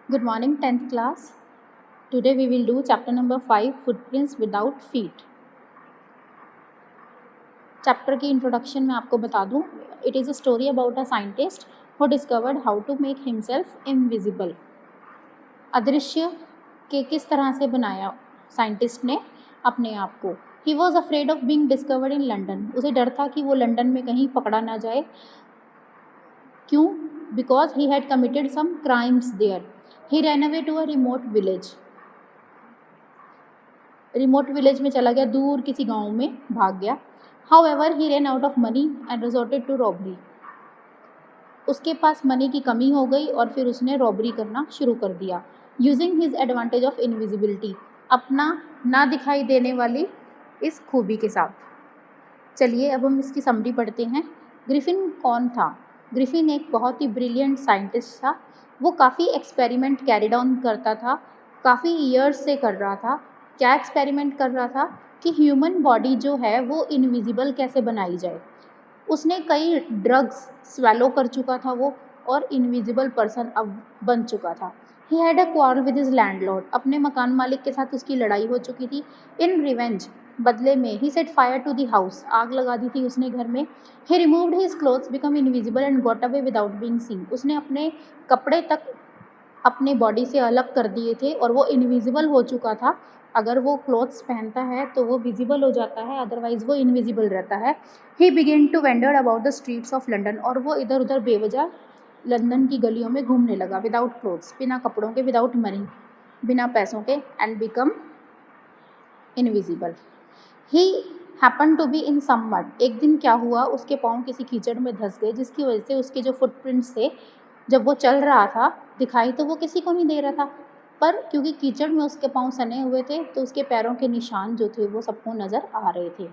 Good morning, 10th class. Today we will do chapter number 5 Footprints Without Feet. Chapter की introduction में आपको बता दूं, it is a story about a scientist who discovered how to make himself invisible. अदृश्य के किस तरह से बनाया साइंटिस्ट ने अपने आप को. He was afraid of being discovered in London. उसे डर था कि वो लंदन में कहीं पकड़ा ना जाए. क्यों? Because he had committed some crimes there. He ran away to a remote village में चला गया, दूर किसी गांव में भाग गया. However he ran out of money and resorted to robbery. उसके पास मनी की कमी हो गई और फिर उसने रॉबरी करना शुरू कर दिया. Using his advantage of invisibility. अपना ना दिखाई देने वाली इस खूबी के साथ. चलिए अब हम इसकी समरी पढ़ते हैं. ग्रिफिन कौन था? ग्रिफिन एक बहुत ही ब्रिलियंट साइंटिस्ट था. वो काफ़ी एक्सपेरिमेंट कैरिड ऑन करता था, काफ़ी ईयर्स से कर रहा था. क्या एक्सपेरिमेंट कर रहा था कि ह्यूमन बॉडी जो है वो इनविजिबल कैसे बनाई जाए. उसने कई ड्रग्स स्वेलो कर चुका था वो, और इनविजिबल पर्सन अब बन चुका था. He had a quarrel with his landlord. अपने मकान मालिक के साथ उसकी लड़ाई हो चुकी थी. इन रिवेंज, बदले में, he set fire to the house. आग लगा दी थी उसने घर में. He removed his clothes, become invisible and got away without being seen. उसने अपने कपड़े तक अपने बॉडी से अलग कर दिए थे और वो इनविजिबल हो चुका था. अगर वो क्लोथ्स पहनता है तो वो विजिबल हो जाता है, अदरवाइज वो इनविजिबल रहता है. He began to wander about the streets of London. और वो इधर उधर बेवजह लंदन की गलियों में घूमने लगा. विदाउट क्लोथ्स, बिना कपड़ों के, विदाउट मनी, बिना पैसों के, and become invisible. He happen to be in some mud. एक दिन क्या हुआ, उसके पाँव किसी कीचड़ में धंस गए, जिसकी वजह से उसके जो फुटप्रिंट्स थे, जब वो चल रहा था, दिखाई तो वो किसी को नहीं दे रहा था, पर क्योंकि कीचड़ में उसके पाँव सने हुए थे तो उसके पैरों के निशान जो थे वो सबको नज़र आ रहे थे.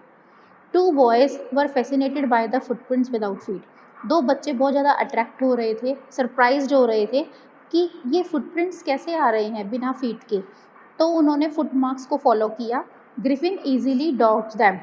Two boys were fascinated by the footprints without feet. दो बच्चे बहुत ज़्यादा अट्रैक्ट हो रहे थे, सरप्राइज्ड हो रहे थे कि ये फुटप्रिंट्स कैसे आ रहे हैं बिना फीट के. तो उन्होंने फुटमार्क्स को फॉलो किया. Griffin easily dogged them.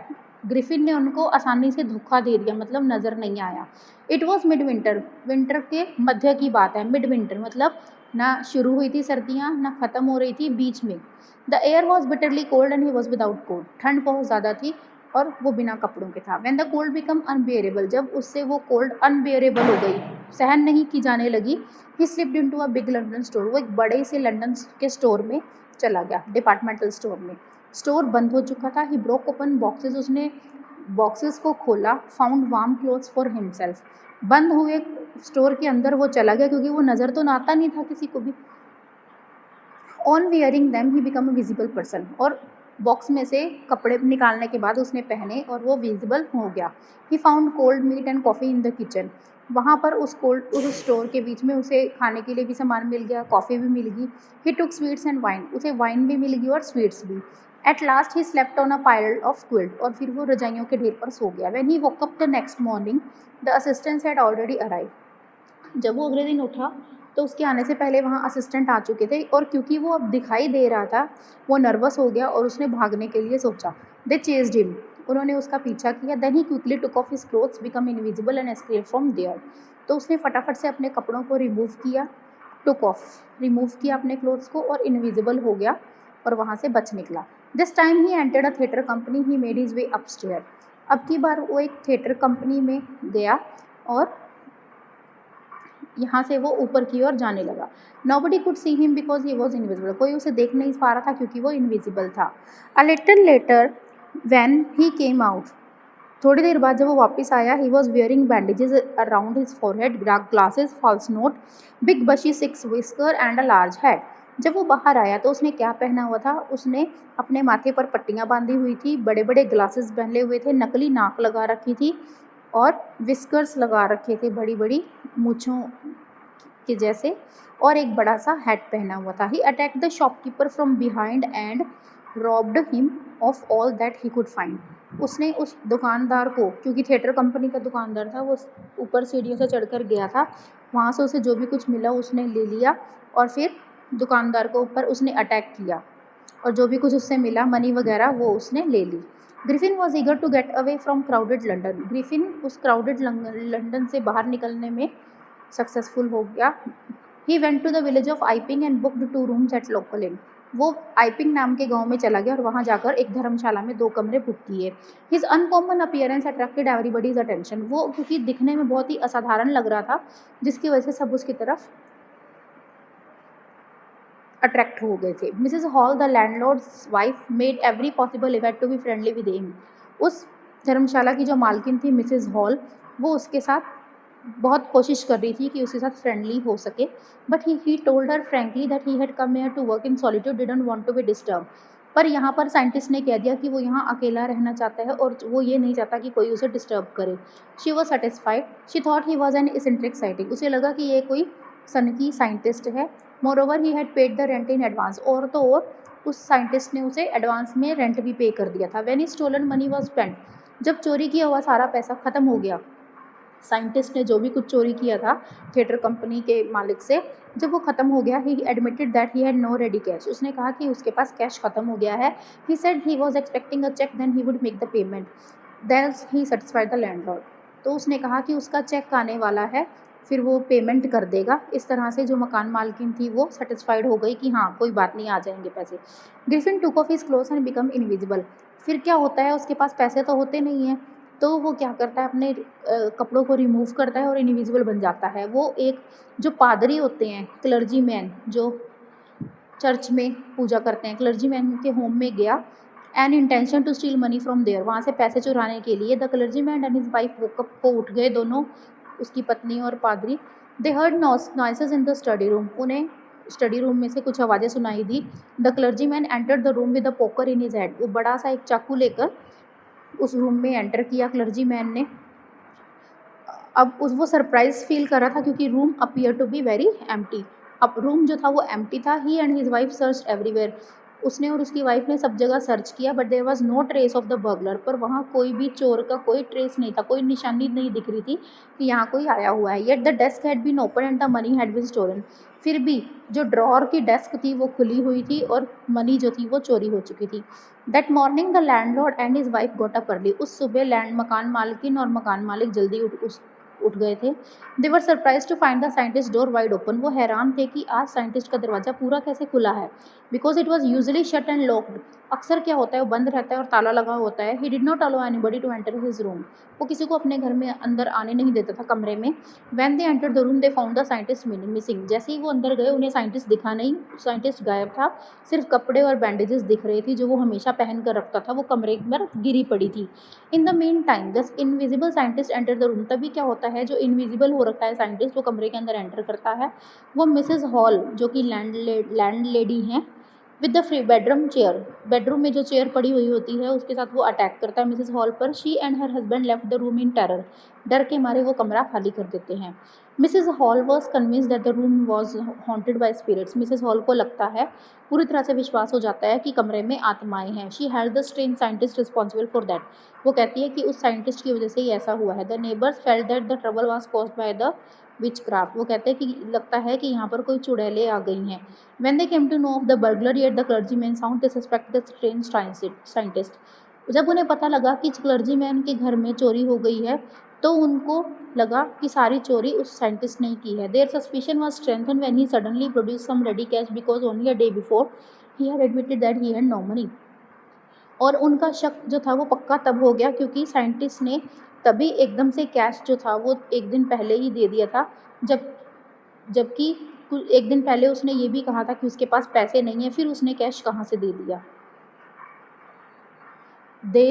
Griffin ने उनको आसानी से धोखा दे दिया, मतलब नज़र नहीं आया. It was mid winter. Winter के मध्य की बात है. मिड विंटर मतलब ना शुरू हुई थी सर्दियाँ, ना ख़त्म हो रही थी, बीच में. The air was bitterly cold and he was without coat. ठंड बहुत ज़्यादा थी और वो बिना कपड़ों के था. When the cold become unbearable. जब उससे वो कोल्ड अनबियरेबल हो गई, सहन नहीं की जाने लगी, ही slipped into a big London store. वो एक बड़े से लंदन के स्टोर में चला गया, डिपार्टमेंटल स्टोर में. स्टोर बंद हो चुका था. He broke open boxes. उसने बॉक्सेस को खोला. Found warm clothes for himself. बंद हुए स्टोर के अंदर वो चला गया, क्योंकि वो नज़र तो आता नहीं था किसी को भी. On wearing them he become a visible person. और बॉक्स में से कपड़े निकालने के बाद उसने पहने और वो विजिबल हो गया. He found cold meat and coffee in the kitchen. वहाँ पर उस स्टोर के बीच में उसे खाने के लिए भी सामान मिल गया, कॉफ़ी भी मिल गई. ही टुक स्वीट्स एंड वाइन. उसे वाइन भी मिल गई और स्वीट्स भी. At last he slept on a pile of quilt. और फिर वो रजाइयों के ढेर पर सो गया. When he woke up the next morning, the assistants had already arrive. जब वो अगले दिन उठा तो उसके आने से पहले वहाँ असिस्टेंट आ चुके थे, और क्योंकि वो अब दिखाई दे रहा था, वो नर्वस हो गया और उसने भागने के लिए सोचा. They chased him. उन्होंने उसका पीछा किया. Then he quickly took off his clothes, become invisible and escape from there. तो उसने फटाफट से अपने कपड़ों को रिमूव किया. टुक ऑफ, रिमूव किया अपने क्लोथ्स को, और इनविजिबल हो गया और वहाँ से बच निकला. This time he entered a theatre company. He made his way upstair. अब की बार वो एक थिएटर कंपनी में गया और यहाँ से वो ऊपर की ओर जाने लगा. Nobody could see him because he was invisible. कोई उसे देख नहीं पा रहा था क्योंकि वो इनविजिबल था. A little later when he came out. थोड़ी देर बाद जब वो वापस आया, he was wearing bandages around his forehead, glasses, false nose, big bushy six whisker and a large head. जब वो बाहर आया तो उसने क्या पहना हुआ था? उसने अपने माथे पर पट्टियाँ बांधी हुई थी, बड़े बड़े ग्लासेस पहने हुए थे, नकली नाक लगा रखी थी, और विस्कर्स लगा रखे थे, बड़ी बड़ी मूछों के जैसे, और एक बड़ा सा हैट पहना हुआ था. He attacked the shopkeeper from behind and robbed him of all that he could find. उसने उस दुकानदार को, क्योंकि थिएटर कंपनी का दुकानदार था, वो ऊपर सीढ़ियों से चढ़कर गया था, वहाँ से उसे जो भी कुछ मिला उसने ले लिया, और फिर दुकानदार को ऊपर उसने अटैक किया, और जो भी कुछ उससे मिला, मनी वगैरह, वो उसने ले ली. Griffin was eager to get away from crowded London. Griffin उस क्राउडेड लंदन से बाहर निकलने में सक्सेसफुल हो गया. He went to the village of Iping and booked 2 rooms at local inn. वो आइपिंग नाम के गांव में चला गया और वहां जाकर एक धर्मशाला में 2 कमरे बुक किए। His uncommon appearance attracted everybody's attention. वो क्योंकि दिखने में बहुत ही असाधारण लग रहा था, जिसकी वजह से सब उसकी तरफ अट्रैक्ट हो गए थे। Mrs Hall the landlord's wife made every possible effort to be friendly with him. उस धर्मशाला की जो मालकिन थी मिसेस हॉल, वो उसके साथ बहुत कोशिश कर रही थी कि उसके साथ फ्रेंडली हो सके, but he told her frankly that he had come here to work in solitude, didn't want to be disturb. पर यहाँ पर साइंटिस्ट ने कह दिया कि वो यहाँ अकेला रहना चाहता है और वो ये नहीं चाहता कि कोई उसे डिस्टर्ब करे। She was satisfied, she thought he was an eccentric scientist. उसे लगा कि ये कोई सनकी साइंटिस्ट है। Moreover he had paid the rent in advance. और तो और उस साइंटिस्ट ने उसे एडवांस में रेंट भी पे कर दिया था। When he stolen money was spent, जब चोरी किया हुआ सारा पैसा खत्म हो गया, साइंटिस्ट ने जो भी कुछ चोरी किया था थिएटर कंपनी के मालिक से, जब वो खत्म हो गया, he admitted that he had no ready cash. उसने कहा कि उसके पास कैश खत्म हो गया है। He said he was expecting a cheque, then he would make the payment, then he satisfied the landlord. तो उसने कहा कि उसका चेक आने वाला है, फिर वो पेमेंट कर देगा। इस तरह से जो मकान मालकिन थी वो सेटिस्फाइड हो गई कि हाँ कोई बात नहीं, आ जाएंगे पैसे। Griffin took off his clothes and become invisible. फिर क्या होता है, उसके पास पैसे तो होते नहीं हैं, तो वो क्या करता है, अपने कपड़ों को रिमूव करता है और इनविजिबल बन जाता है। वो एक जो पादरी होते हैं, क्लर्जी मैन, जो चर्च में पूजा करते हैं, क्लर्जी मैन के होम में गया an intention to steal money from there. वहाँ से पैसे चुराने के लिए the clergy man and his wife woke up, को उठ गए दोनों, उसकी पत्नी और पादरी। They heard noises in the study room. उन्हें स्टडी रूम में से कुछ आवाज़ें सुनाई दी। The clergy man entered the room with a poker in his hand. वो बड़ा सा एक चाकू लेकर उस रूम में एंटर किया क्लर्जी मैन ने। अब उस वो सरप्राइज फील कर रहा था क्योंकि room appear to be very empty. अब रूम जो था वो एम्प्टी था। He and his wife search everywhere. उसने और उसकी वाइफ ने सब जगह सर्च किया, but there was no trace of the burglar. पर वहाँ कोई भी चोर का कोई ट्रेस नहीं था, कोई निशानी नहीं दिख रही थी कि यहाँ कोई आया हुआ है। Yet the desk had been open and the money had been stolen. फिर भी जो ड्रॉर की डेस्क थी वो खुली हुई थी और मनी जो थी वो चोरी हो चुकी थी। That morning the landlord and his wife got up early. उस सुबह लैंड मकान मालकिन और मकान मालिक जल्दी उठ गए थे। They were surprise to find the scientist door wide open. वो हैरान थे कि आज साइंटिस्ट का दरवाज़ा पूरा कैसे खुला है, because it was usually shut and locked. अक्सर क्या होता है, वो बंद रहता है और ताला लगा होता है। He did not allow anybody to enter his room. वो किसी को अपने घर में अंदर आने नहीं देता था, कमरे में। When they enter the room they found the scientist missing. जैसे ही वो अंदर गए उन्हें साइंटिस्ट दिखा नहीं, साइंटिस्ट गायब था। सिर्फ कपड़े और बैंडेजेस दिख रहे थे जो वो हमेशा पहन कर रखता था, वो कमरे में गिरी पड़ी थी। इन द मेन टाइम दस invisible scientist enter the room. तभी क्या होता है, जो इनविजिबल हो रखा है साइंटिस्ट, वो कमरे के अंदर एंटर करता है। वो मिसेज हॉल जो कि लैंड लेडी हैं, with the free bedroom chair. Bedroom में जो चेयर पड़ी हुई होती है उसके साथ वो अटैक करता है मिसेज हॉल पर। She and her husband left the room in terror. डर के मारे वो कमरा खाली कर देते हैं। Mrs Hall was convince that the room was haunted by spirits. Mrs Hall को लगता है, पूरी तरह से विश्वास हो जाता है कि कमरे में आत्माएं हैं। She had the strange scientist responsible for that. वो कहती है कि उस साइंटिस्ट की वजह से ही ऐसा हुआ है। The neighbours felt that the trouble was caused by the which craft. वो कहते हैं कि लगता है कि यहाँ पर कोई चुड़ैलें आ गई हैं। When they came to know of the burglary at the clergyman's house, they suspected the strange scientist. जब उन्हें पता लगा कि क्लर्जीमैन के घर में चोरी हो गई है, तो उनको लगा कि सारी चोरी उस साइंटिस्ट ने की है। Their suspicion was strengthened when he suddenly produced some ready cash because only a day before he had admitted that he had no money. और उनका शक जो था वो पक्का तब हो गया क्योंकि साइंटिस्ट ने तभी एकदम से कैश जो था वो एक दिन पहले ही दे दिया था, जबकि एक दिन पहले उसने ये भी कहा था कि उसके पास पैसे नहीं है, फिर उसने कैश कहाँ से दे दिया। They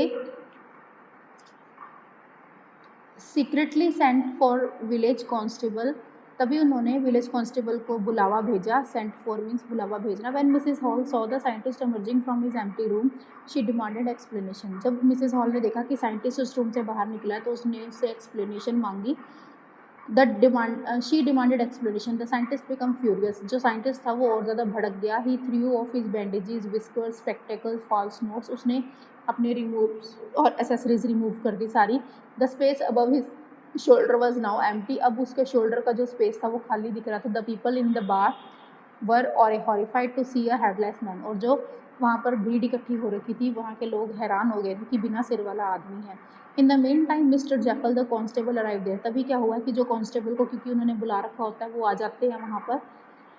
secretly sent for village constable. तभी उन्होंने विलेज कांस्टेबल को बुलावा भेजा। सेंट फॉर मीन्स बुलावा भेजना। When Mrs hall saw the scientist emerging from his empty room, she demanded explanation. जब मिसेस हॉल ने देखा कि साइंटिस्ट उस रूम से बाहर निकला तो उसने उससे एक्सप्लेनेशन मांगी। She demanded explanation. The scientist become furious. जो साइंटिस्ट था वो और ज़्यादा भड़क गया। He threw off his bandages, whiskers, spectacles, false notes. उसने अपने रिमूव और एसेसरीज रिमूव कर दी सारी। The space above his shoulder was now empty. अब उसके शोल्डर का जो स्पेस था वो खाली दिख रहा था। The people in the bar were और horrified to see a headless man. और जो वहाँ पर भीड़ इकट्ठी हो रखी थी, वहाँ के लोग हैरान हो गए थे कि बिना सिर वाला आदमी है। In the mean time mister Jaffers the constable arrive there. तभी क्या हुआ कि जो कांस्टेबल को, क्योंकि उन्होंने बुला रखा होता है, वो आ जाते हैं वहाँ पर।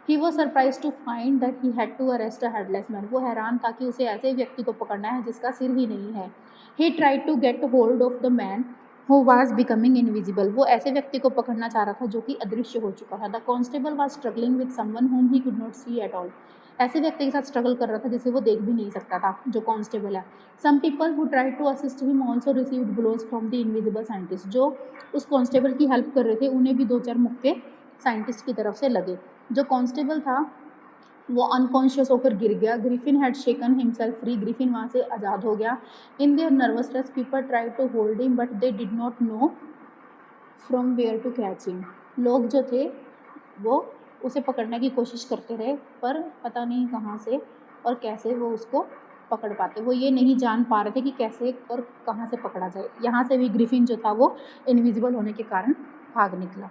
He was surprise to find that he had to arrest a headless man. वो हैरान था कि उसे ऐसे व्यक्ति को पकड़ना है जिसका सिर ही नहीं है। He tried to get hold of the man who was becoming invisible. वो ऐसे व्यक्ति को पकड़ना चाह रहा था जो कि अदृश्य हो चुका था। The constable was struggling with someone whom he could not see at all। ऐसे व्यक्ति के साथ स्ट्रगल कर रहा था जिसे वो देख भी नहीं सकता था, जो कांस्टेबल है। Some people who tried to assist him also received blows from the invisible scientist. जो उस कांस्टेबल की हेल्प कर रहे थे उन्हें भी 2-4 मुक्के साइंटिस्ट की तरफ से लगे। जो कांस्टेबल था वो अनकॉन्शियस होकर गिर गया। Griffin had shaken himself free. Griffin वहाँ से आज़ाद हो गया। In their nervousness people tried to hold him but they did not know from where to catch him. लोग जो थे वो उसे पकड़ने की कोशिश करते रहे पर पता नहीं कहाँ से और कैसे वो उसको पकड़ पाते। वो ये नहीं जान पा रहे थे कि कैसे और कहाँ से पकड़ा जाए। यहाँ से भी ग्रिफिन जो था वो इनविजिबल होने के कारण भाग निकला।